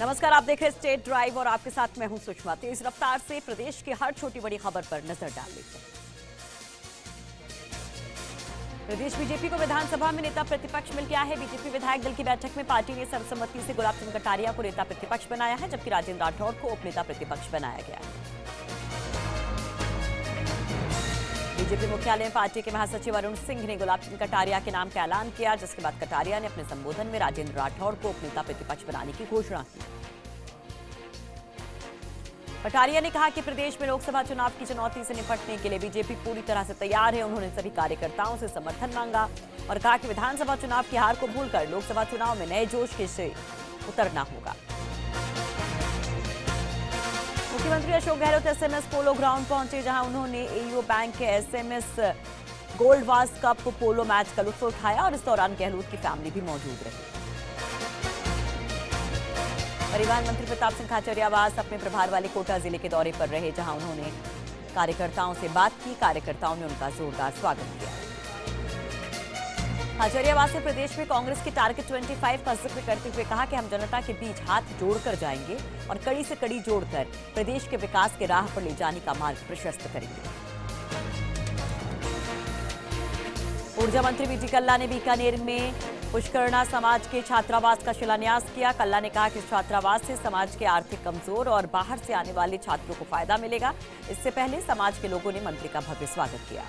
नमस्कार, आप देख रहे हैं स्टेट ड्राइव और आपके साथ मैं हूं सुषमा। तेज रफ्तार से प्रदेश की हर छोटी बड़ी खबर पर नजर डाल लेते हैं। प्रदेश बीजेपी को विधानसभा में नेता प्रतिपक्ष मिल गया है। बीजेपी विधायक दल की बैठक में पार्टी ने सर्वसम्मति से गुलाब चंद कटारिया को नेता प्रतिपक्ष बनाया है, जबकि राजेंद्र राठौड़ को उपनेता प्रतिपक्ष बनाया गया है। बीजेपी मुख्यालय में पार्टी के महासचिव अरुण सिंह ने गुलाब चंद कटारिया के नाम का ऐलान किया, जिसके बाद कटारिया ने अपने संबोधन में राजेंद्र राठौड़ को उपनेता प्रतिपक्ष बनाने की घोषणा की। कटारिया ने कहा कि प्रदेश में लोकसभा चुनाव की चुनौती से निपटने के लिए बीजेपी पूरी तरह से तैयार है। उन्होंने सभी कार्यकर्ताओं से समर्थन मांगा और कहा कि विधानसभा चुनाव की हार को भूलकर लोकसभा चुनाव में नए जोश से उतरना होगा। मुख्यमंत्री Ashok Gehlot SMS polo ground पहुंचे, जहां उन्होंने एयू बैंक के एसएमएस गोल्ड वास कप पोलो मैच का लुत्फ उठाया और इस दौरान गहलोत की फैमिली भी मौजूद रही। परिवहन मंत्री प्रताप सिंह खाचरियावास अपने प्रभार वाले कोटा जिले के दौरे पर रहे, जहां उन्होंने कार्यकर्ताओं से बात की। कार्यकर्ताओं ने उनका जोरदार स्वागत किया। खाचरियावास ने प्रदेश में कांग्रेस की टारगेट 25 का जिक्र करते हुए कहा कि हम जनता के बीच हाथ जोड़कर जाएंगे और कड़ी से कड़ी जोड़कर प्रदेश के विकास के राह पर ले जाने का मार्ग प्रशस्त करेंगे। ऊर्जा मंत्री बीटी कल्ला ने बीकानेर में पुष्करणा समाज के छात्रावास का शिलान्यास किया। कल्ला ने कहा कि इस छात्रावास से समाज के आर्थिक कमजोर और बाहर से आने वाले छात्रों को फायदा मिलेगा। इससे पहले समाज के लोगों ने मंत्री का भव्य स्वागत किया।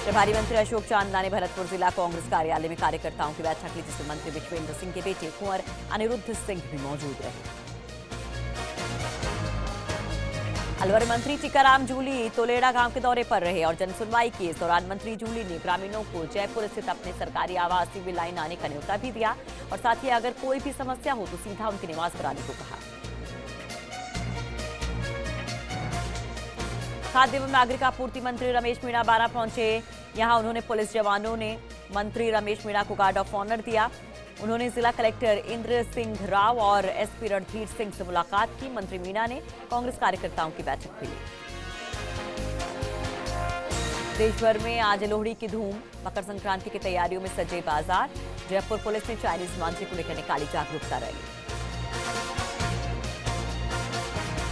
प्रभारी मंत्री अशोक चांदना ने भरतपुर जिला कांग्रेस कार्यालय में कार्यकर्ताओं की बैठक ली, जिसमें मंत्री विश्वेंद्र सिंह के बेटे कुंवर अनिरुद्ध सिंह भी मौजूद रहे। अलवर मंत्री टीकाराम जूली तोलेड़ा गांव के दौरे पर रहे और जनसुनवाई की। इस दौरान मंत्री जूली ने ग्रामीणों को जयपुर स्थित अपने सरकारी आवास सिविल लाइन आने का न्योता भी दिया और साथ ही अगर कोई भी समस्या हो तो सीधा उनके निवास पर आने को कहा। खाद्य एवं नागरिक आपूर्ति मंत्री रमेश मीणा बारा पहुंचे। यहां उन्होंने पुलिस जवानों ने मंत्री रमेश मीणा को गार्ड ऑफ ऑनर दिया। उन्होंने जिला कलेक्टर इंद्र सिंह राव और एसपी रणधीर सिंह से मुलाकात की। मंत्री मीणा ने कांग्रेस कार्यकर्ताओं की बैठक भी ली। देश भर में आज लोहड़ी की धूम, मकर संक्रांति की तैयारियों में सजे बाजार। जयपुर पुलिस ने चाइनीज मांझे को लेकर निकाली जागरूकता रैली।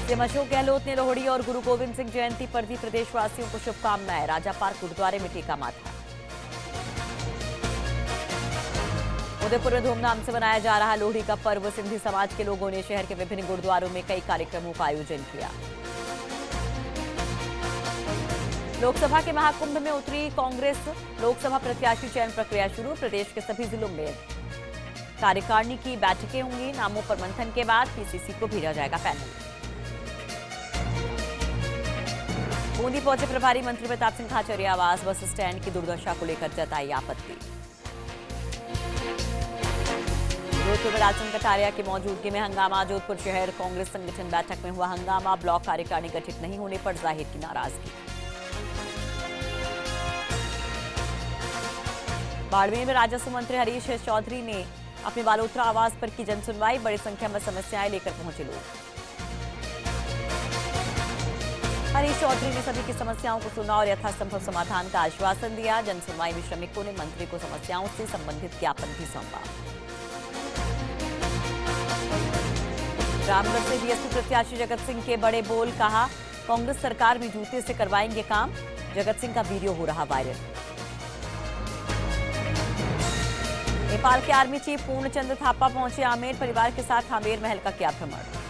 सीएम अशोक गहलोत ने लोहड़ी और गुरु गोविंद सिंह जयंती पर दी प्रदेशवासियों को शुभकामनाएं। राजा पार्क गुरुद्वारे में टेका माथा। उदयपुर में धूमधाम से मनाया जा रहा लोहड़ी का पर्व। सिंधी समाज के लोगों ने शहर के विभिन्न गुरुद्वारों में कई कार्यक्रमों का आयोजन किया। लोकसभा के महाकुंभ में उतरी कांग्रेस। लोकसभा प्रत्याशी चयन प्रक्रिया शुरू। प्रदेश के सभी जिलों में कार्यकारिणी की बैठकें होंगी। नामों पर मंथन के बाद पीसीसी को भेजा जाएगा पैनल। बूंदी पहुंचे प्रभारी मंत्री प्रताप सिंह खाचरियावास। बस स्टैंड की दुर्दशा को लेकर जताई आपत्ति। जोधपुर में राजेंद्र कटारिया की मौजूदगी में हंगामा। जोधपुर शहर कांग्रेस संगठन बैठक में हुआ हंगामा। ब्लॉक कार्यकारिणी गठित नहीं होने पर जाहिर की नाराजगी। बाड़मेर में राजस्व मंत्री हरीश चौधरी ने अपने बालोतरा आवास पर की जनसुनवाई। बड़ी संख्या में समस्याएं लेकर पहुंचे लोग। हरीश चौधरी ने सभी की समस्याओं को सुना और यथासंभव समाधान का आश्वासन दिया। जनसुनवाई में श्रमिकों ने मंत्री को समस्याओं से संबंधित ज्ञापन भी सौंपा। रामगढ़ से बीएसपी प्रत्याशी जगत सिंह के बड़े बोल। कहा, कांग्रेस सरकार में जूते से करवाएंगे काम। जगत सिंह का वीडियो हो रहा वायरल। नेपाल के आर्मी चीफ पूर्णचंद्र थापा पहुंचे आमेर। परिवार के साथ आमेर महल का किया भ्रमण।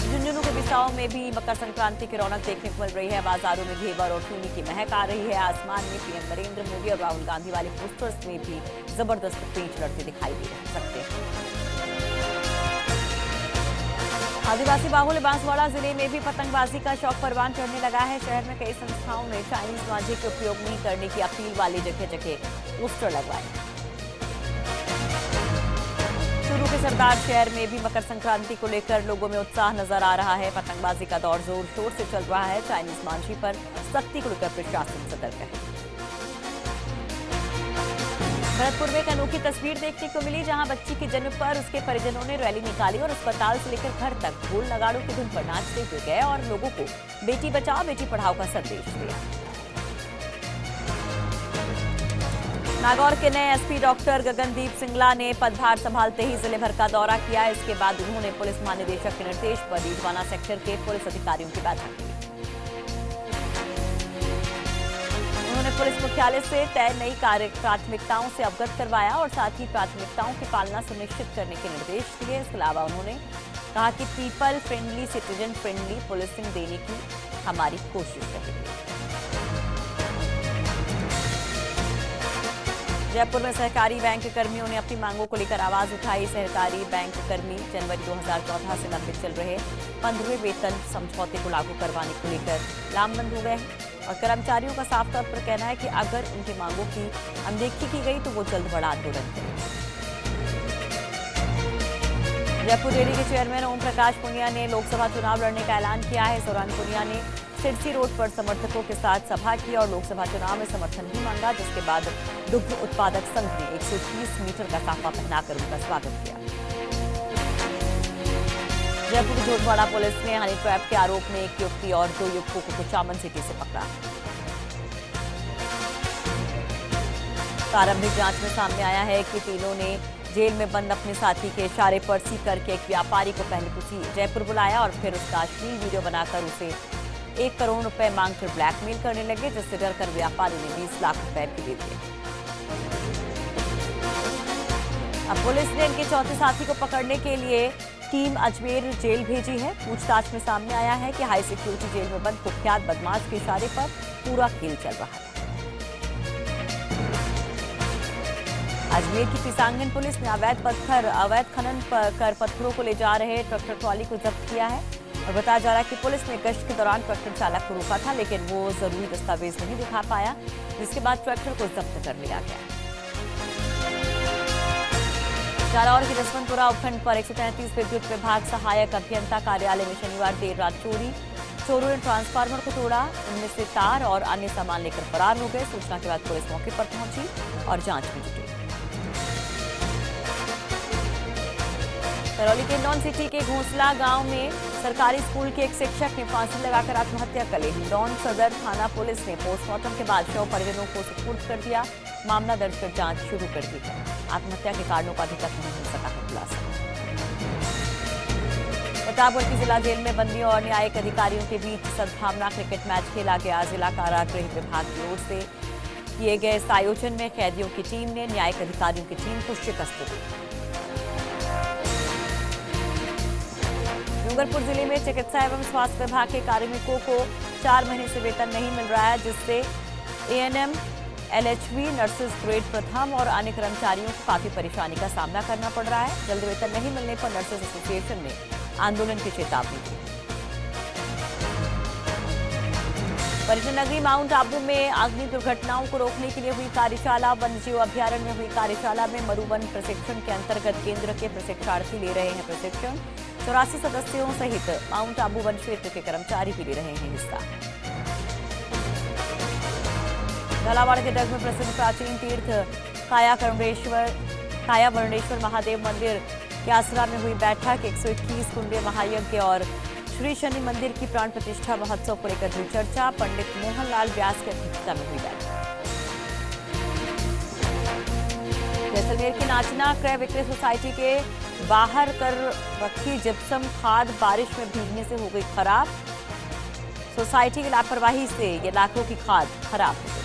झुंझुनू के बिसाऊ में भी मकर संक्रांति की रौनक देखने को मिल रही है। बाजारों में घेवर और चूनी की महक आ रही है। आसमान में पीएम नरेंद्र मोदी और राहुल गांधी वाले पोस्टर्स में भी जबरदस्त पेंच लड़ते दिखाई दे सकते हैं। आदिवासी बाहुल्य बांसवाड़ा जिले में भी पतंगबाजी का शौक परवान चढ़ने लगा है। शहर में कई संस्थाओं ने चाइनीज मांझे के उपयोग नहीं करने की अपील वाले जगह जगह पोस्टर लगवाए। चूरू के सरदार शहर में भी मकर संक्रांति को लेकर लोगों में उत्साह नजर आ रहा है। पतंगबाजी का दौर जोर शोर से चल रहा है। चाइनीज मांझी पर सख्ती को लेकर प्रशासन सतर्क है। भरतपुर में एक अनोखी तस्वीर देखने को मिली, जहां बच्ची के जन्म पर उसके परिजनों ने रैली निकाली और अस्पताल से लेकर घर तक ढोल नगाड़ों की धुन पर नाचते हुए गए और लोगों को बेटी बचाओ बेटी पढ़ाओ का संदेश दिया। नागौर के नए एसपी डॉक्टर गगनदीप सिंगला ने पदभार संभालते ही जिले भर का दौरा किया। इसके बाद उन्होंने पुलिस महानिदेशक के निर्देश पर डीडवाना सेक्टर के पुलिस अधिकारियों की बैठक की। उन्होंने पुलिस मुख्यालय से तय नई प्राथमिकताओं से अवगत करवाया और साथ ही प्राथमिकताओं की पालना सुनिश्चित करने के निर्देश दिए। इसके अलावा उन्होंने कहा कि people friendly, citizen friendly policing देने की हमारी कोशिश रहेगी। जयपुर में सहकारी बैंक कर्मियों ने अपनी मांगों को लेकर आवाज उठाई। सहकारी बैंक कर्मी जनवरी 2014 से लंबित चल रहे 15वें वेतन समझौते को लागू करवाने को लेकर लामबंद हो गए हैं और कर्मचारियों का साफ तौर पर कहना है कि अगर उनकी मांगों की अनदेखी की गई तो वो जल्द बड़ा आंदोलन करेंगे। जयपुर डेयरी के चेयरमैन ओम प्रकाश पुनिया ने लोकसभा चुनाव लड़ने का ऐलान किया है। इस दौरान पुनिया ने सिरसी रोड पर समर्थकों के साथ सभा की और लोकसभा चुनाव में समर्थन भी मांगा, जिसके बाद दुग्ध उत्पादक संघ ने 130 मीटर का साफा पहनाकर उनका स्वागत किया। जयपुर झोटवाड़ा पुलिस ने हनी ट्रैप के आरोप में एक युवती और 2 युवकों को कुचामन सिटी से पकड़ा। प्रारंभिक जांच में सामने आया है कि तीनों ने जेल में बंद अपने साथी के इशारे पर सी करके एक व्यापारी को पहले तो जयपुर बुलाया और फिर उसका अश्लील वीडियो बनाकर उसे 1 करोड़ रुपए मांगकर ब्लैकमेल करने लगे, जिससे डरकर व्यापारी ने 20 लाख रुपए भी दे दिए। अब पुलिस ने इनके चौथे साथी को पकड़ने के लिए टीम अजमेर जेल भेजी है। पूछताछ में सामने आया है कि हाई सिक्योरिटी जेल में बंद कुख्यात बदमाश के इशारे पर पूरा खेल चल रहा है। अजमेर की पिसांगन पुलिस ने अवैध खनन कर पत्थरों को ले जा रहे ट्रैक्टर ट्रॉली को जब्त किया है और बताया जा रहा है कि पुलिस ने गश्त के दौरान ट्रैक्टर चालक को रोका था, लेकिन वो जरूरी दस्तावेज नहीं दिखा पाया, जिसके बाद ट्रैक्टर को जब्त कर लिया गया। जालौर के जसवंतपुरा उपखंड पर 133 विद्युत विभाग सहायक अभियंता कार्यालय में शनिवार देर रात चोरों ने ट्रांसफार्मर को तोड़ा, उनमें से तार और अन्य सामान लेकर फरार हो गए। सूचना के बाद पुलिस मौके पर पहुंची और जांच में जुटी। करौली के हिंडौन सिटी के घोंसला गांव में सरकारी स्कूल के एक शिक्षक ने फांसी लगाकर आत्महत्या कर ली। हिंडौन सदर थाना पुलिस ने पोस्टमार्टम के बाद शव परिजनों को सुपुर्द कर दिया। मामला दर्ज कर जांच शुरू कर दी है। आत्महत्या के कारणों का अभी तक नहीं हो सका है खुलासा। प्रतापगढ़ की जिला जेल में बंदियों और न्यायिक अधिकारियों के बीच सद्भावना क्रिकेट मैच खेला गया। जिला कारागृह विभाग की ओर से किए गए इस आयोजन में कैदियों की टीम ने न्यायिक अधिकारियों की टीम को शिकस्त दी। डूंगरपुर जिले में चिकित्सा एवं स्वास्थ्य विभाग के कार्मिकों को 4 महीने से वेतन नहीं मिल रहा है, जिससे एएनएम, एलएचवी, नर्सेज ग्रेड प्रथम और अन्य कर्मचारियों को काफी परेशानी का सामना करना पड़ रहा है। जल्द वेतन नहीं मिलने पर नर्सेज एसोसिएशन ने आंदोलन की चेतावनी दी। पर्यटन नगरी माउंट आबू में अग्नि दुर्घटनाओं को रोकने के लिए हुई कार्यशाला। वन्यजीव अभ्यारण्य में हुई कार्यशाला में मरुवन प्रशिक्षण के अंतर्गत केंद्र के प्रशिक्षणार्थी ले रहे हैं प्रशिक्षण। 84 सदस्यों सहित माउंट आबू वन क्षेत्र के कर्मचारी भी ले रहे हैं हिस्सा। झालावाड़ के डग में प्रसिद्ध प्राचीन तीर्थ कायावर्णेश्वर महादेव मंदिर के आसरा में हुई बैठक। 121 कुंडे महायज्ञ और श्री शनि मंदिर की प्राण प्रतिष्ठा महोत्सव को लेकर हुई चर्चा। पंडित मोहनलाल व्यास की अध्यक्षता में हुई बैठक। जैसलमेर की नाचना क्रय विक्रय सोसाइटी के बाहर कर रखी जिप्सम खाद बारिश में भीगने से हो गई खराब। सोसाइटी की लापरवाही से ये लाखों की खाद खराब हो गई।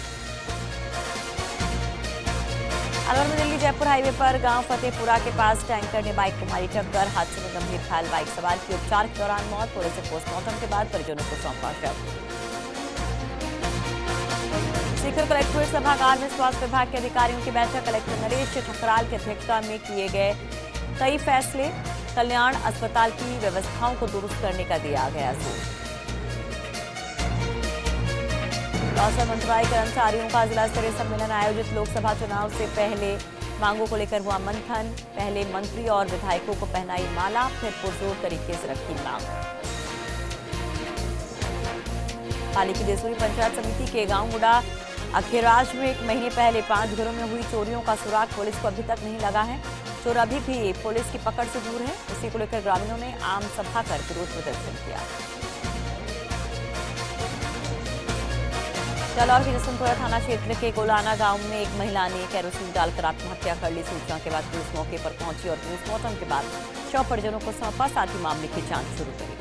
अलवर में दिल्ली जयपुर हाईवे पर गांव फतेहपुरा के पास टैंकर ने बाइक को मारी टक्कर। हादसे में गंभीर घायल बाइक सवार की उपचार के दौरान मौत। पुलिस ने पोस्टमार्टम के बाद परिजनों को सौंपा शव। सीकर कलेक्ट्रेट सभागार में स्वास्थ्य विभाग के अधिकारियों की बैठक। कलेक्टर नरेश ठकराल की अध्यक्षता में किए गए कई फैसले। कल्याण अस्पताल की व्यवस्थाओं को दुरुस्त करने का दिया गया जोर। मौसम मंत्रालय कर्मचारियों का जिला स्तरीय सम्मेलन आयोजित। लोकसभा चुनाव से पहले मांगों को लेकर हुआ मंथन। पहले मंत्री और विधायकों को पहनाई माला, फिर पुरजोर तरीके से रखी मांग। पाली की देसूरी पंचायत समिति के गांव मुड़ा अखेराज में 1 महीने पहले 5 घरों में हुई चोरियों का सुराग पुलिस को अभी तक नहीं लगा है। चोर अभी भी पुलिस की पकड़ से दूर है। इसी को लेकर ग्रामीणों ने आम सभा कर विरोध प्रदर्शन किया। जालौर के जसवंतपुरा थाना क्षेत्र के गोलाना गांव में एक महिला ने केरोसिन डालकर आत्महत्या कर ली। सूचना के बाद पुलिस मौके पर पहुंची और पोस्टमार्टम के बाद शव परिजनों को सौंपा, साथ ही मामले की जांच शुरू करी।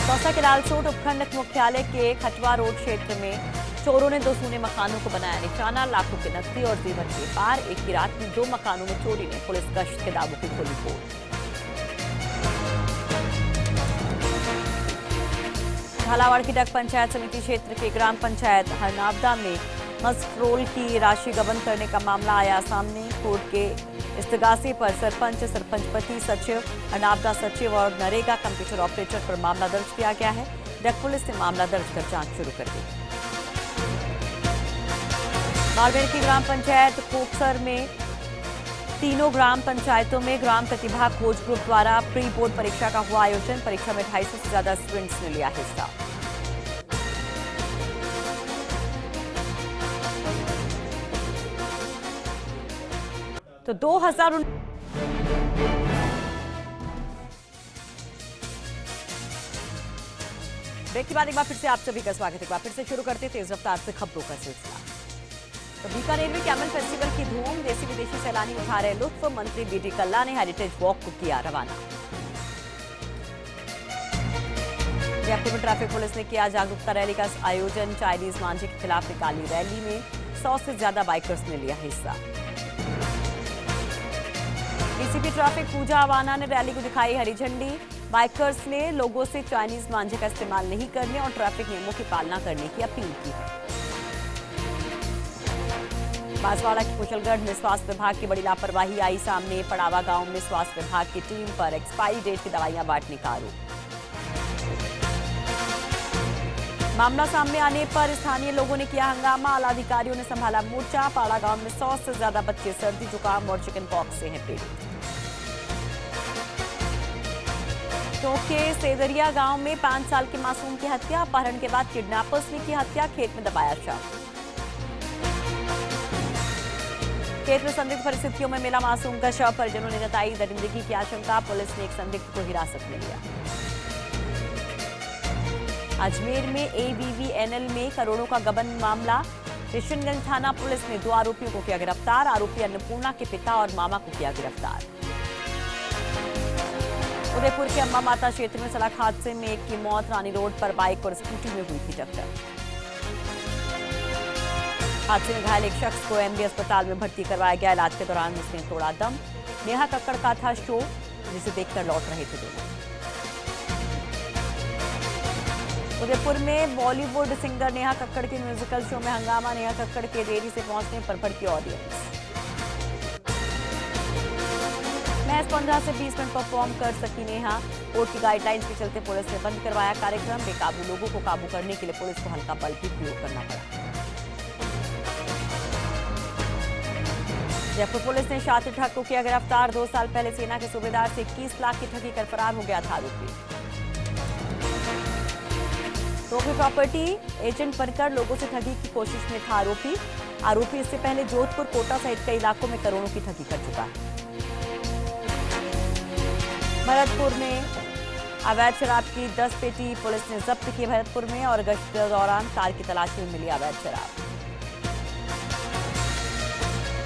दौसा के लालसोट उपखंड मुख्यालय के खटवा रोड क्षेत्र में चोरों ने 2 सूने मकानों को बनाया निशाना। लाखों के नकदी और जेवर के पार। एक ही रात में 2 मकानों में चोरी ने पुलिस गश्त के दावों की खोली पोल। झालावाड़ की डग पंचायत समिति क्षेत्र के ग्राम पंचायत हरनावदा में मस्फ्रोल की राशि गबन करने का मामला आया सामने। कोर्ट के इस्तगासे पर सरपंच, सरपंच पति, सचिव, हरनावदा सचिव और नरेगा कंप्यूटर ऑपरेटर पर मामला दर्ज किया गया है। डग पुलिस ने मामला दर्ज कर जांच शुरू कर दी। बाड़मेर की ग्राम पंचायत कोकसर में तीनों ग्राम पंचायतों में ग्राम प्रतिभा खोज ग्रुप द्वारा प्री बोर्ड परीक्षा का हुआ आयोजन। परीक्षा में 250 से ज्यादा स्टूडेंट्स ने लिया हिस्सा। तो 2000 ब्रेक के बाद एक बार फिर से आप सभी का स्वागत है। एक बार फिर से शुरू करते तेज रफ्तार से खबरों का सिलसिला। तो बीकानेर में कैमल फेस्टिवल की धूम। देसी विदेशी सैलानी उठा रहे लुत्फ। मंत्री बीडी कल्ला ने हेरिटेज वॉक को किया रवाना। जयपुर में ट्रैफिक पुलिस ने किया जागरूकता रैली का आयोजन। चाइनीज मांझे के खिलाफ निकाली रैली में 100 से ज्यादा बाइकर्स ने लिया हिस्सा। डीसीपी ट्रैफिक पूजा अवाना ने रैली को दिखाई हरी झंडी। बाइकर्स ने लोगों से चाइनीज मांझे का इस्तेमाल नहीं करने और ट्रैफिक नियमों की पालना करने की अपील की है। बांसवाड़ा के कुशलगढ़ में स्वास्थ्य विभाग की बड़ी लापरवाही आई सामने। पड़ावा गांव में स्वास्थ्य विभाग की टीम पर एक्सपायरी डेट की दवाइयां बांटने का आरोप। मामला सामने आने पर स्थानीय लोगों ने किया हंगामा। आला अधिकारियों ने संभाला मोर्चा। पाड़ा गांव में 100 से ज्यादा बच्चे सर्दी, जुकाम और चिकन पॉक्स से हैं पीड़ित। टोंक के सेदरिया गांव में 5 साल के मासूम की हत्या। अपहरण के बाद किडनैपर्स ने की हत्या। खेत में दबाया शव। खेत में संदिग्ध परिस्थितियों में मिला मासूम का शव। परिजनों ने जताई दरिंदगी की आशंका। पुलिस ने एक संदिग्ध को हिरासत में लिया। अजमेर में एवीवीएनएल में करोड़ों का गबन मामला। किशनगंज थाना पुलिस ने 2 आरोपियों को किया गिरफ्तार। आरोपी अन्नपूर्णा के पिता और मामा को किया गिरफ्तार। उदयपुर के अम्बा माता क्षेत्र में सड़क हादसे में एक की मौत। रानी रोड पर बाइक और स्कूटी में हुई थी टक्कर। हादसे में घायल एक शख्स को एमबी अस्पताल में भर्ती करवाया गया। इलाज के दौरान उसने तोड़ा दम। नेहा कक्कड़ का था शो, जिसे देखकर लौट रहे थे दोनों। उदयपुर में बॉलीवुड सिंगर नेहा कक्कड़ के म्यूजिकल शो में हंगामा। नेहा कक्कड़ के देरी से पहुंचने पर भड़की ऑडियंस। महज 15 से 20 मिनट परफॉर्म कर सकी नेहा। कोर्ट की गाइडलाइंस के चलते पुलिस ने बंद करवाया कार्यक्रम। बेकाबू लोगों को काबू करने के लिए पुलिस को हल्का बल भी प्रयोग करना पड़ा। जयपुर पुलिस ने शातिर ठग को किया गिरफ्तार। 2 साल पहले सेना के सूबेदार से 21 लाख की ठगी कर फरार हो गया था आरोपी। टोंक प्रॉपर्टी एजेंट बनकर लोगों से ठगी की कोशिश में था आरोपी। आरोपी इससे पहले जोधपुर, कोटा सहित कई इलाकों में करोड़ों की ठगी कर चुका है। भरतपुर में अवैध शराब की 10 पेटी पुलिस ने जब्त की। भरतपुर में और गश्त के दौरान कार की तलाशी में मिली अवैध शराब।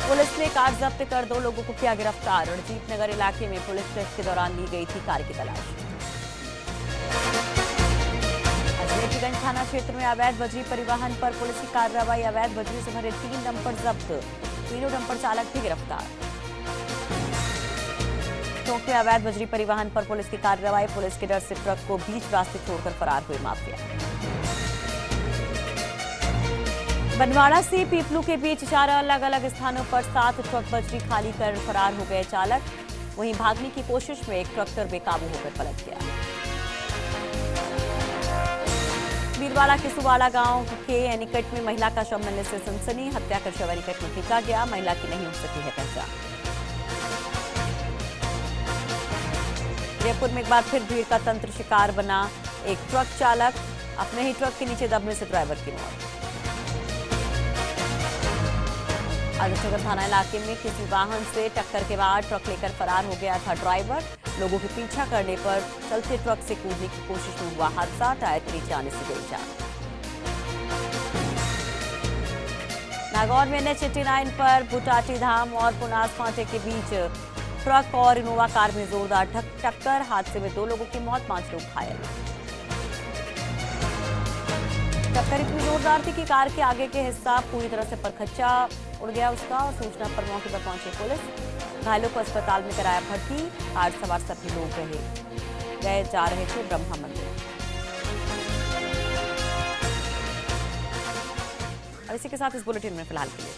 पुलिस ने कार जब्त कर 2 लोगों को किया गिरफ्तार। रणजीत नगर इलाके में पुलिस गश्त के दौरान ली गई थी कार की तलाशी। अजमेर थाना क्षेत्र में अवैध बजरी परिवहन पर पुलिस की कार्रवाई। अवैध बजरी से भरे 3 डंपर जब्त। तीनों डंपर चालक भी गिरफ्तार। टोंक में अवैध बजरी परिवहन पर पुलिस की कार्रवाई। पुलिस के डर से ट्रक को बीच रास्ते छोड़कर फरार हुए माफिया। बनवाड़ा से पीपलू के बीच 4 अलग अलग स्थानों पर 7 ट्रक बजरी खाली कर फरार हो गए चालक। वहीं भागने की कोशिश में एक ट्रैक्टर बेकाबू होकर पलट गया। बीरवाड़ा के सुवाड़ा गांव के एनिकट में महिला का शव मिलने से सनसनी। हत्या कर शव एनिकट में फेंका गया। महिला की नहीं हो सकी है पहचान। जयपुर में एक बार फिर भीड़ का तंत्र शिकार बना एक ट्रक चालक। अपने ही ट्रक के नीचे दबने से ड्राइवर की मौत। आजमनगर थाना इलाके में किसी वाहन से टक्कर के बाद ट्रक लेकर फरार हो गया था ड्राइवर। लोगों के पीछा करने पर चलते ट्रक से कूदने की कोशिश में हुआ हादसा, टायर के नीचे आने से गई जान। नागौर में NH 89 पर बुटाटी धाम और पुनास फांटे के बीच ट्रक और इनोवा कार में जोरदार टक्कर, हादसे में 2 लोगों की मौत, 5 लोग घायल। टक्कर इतनी जोरदार थी कि कार के आगे के हिस्सा पूरी तरह से परखच्चा उड़ गया उसका, और सूचना पर मौके पर पहुंची पुलिस। घायलों को अस्पताल में कराया भर्ती। कार सवार सभी लोग जा रहे थे ब्रह्मा मंदिर। और इसी के साथ इस बुलेटिन में फिलहाल के लिए